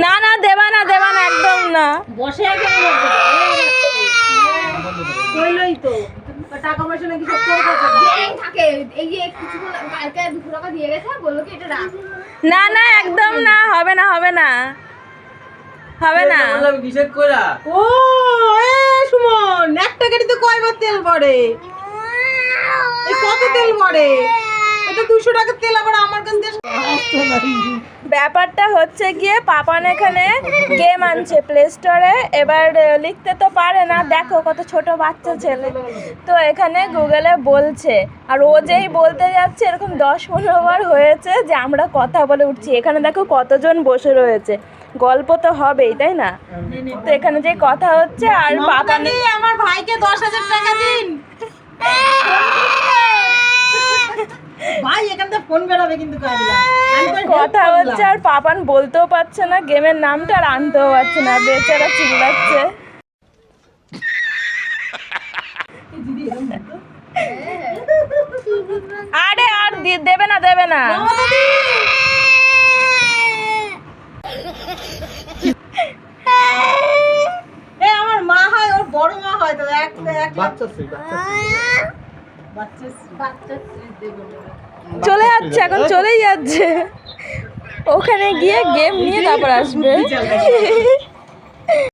না না দেবা না একদম না। বসে তো টাকা পয়সা নাকি সব থাকে। এই যে কিছুক্ষণ কালকে 200 টাকা দিয়ে গেছে, বললো কি এটা রাখ। না না একদম না, হবে না হবে না হবে না। বললাম কিসের কইরা। ও এ সুমন, একটা গাড়িতে কয়বার তেল পড়ে? এই কত তেল পড়ে? এটা 200 টাকার তেল, আবার আমার কাছ থেকে। ব্যাপারটা হচ্ছে গিয়ে পাপান এখানে গেম আনছে প্লে স্টোরে, এবার লিখতে তো পারে না, দেখো কত ছোট বাচ্চা ছেলে, তো এখানে গুগলে বলছে, আর ও যেই বলতে যাচ্ছে এরকম 10-15 বার হয়েছে যে আমরা কথা বলে উঠছি। এখানে দেখো কতজন বসে রয়েছে, গল্প তো হবেই তাই না? তো এখানে যে কথা হচ্ছে আর পাপান আমার ভাইকে 10,000 টাকা দিন। ভাই এখান থেকে ফোন বেরাবে কিন্তু কথা হচ্ছে, আর পাপান বলতেও পারছে না গেমের নামটা, আর আনতেও পারছে না, বেচারা চিল্লাচ্ছে। আরে আর দেবে না আমার মা হয়, ওর বড় মা হয়, তো এক বাচ্চা ছিল চলে যাচ্ছে, এখন চলেই যাচ্ছে, ওখানে গিয়ে গেম নিয়ে তারপর আসবে।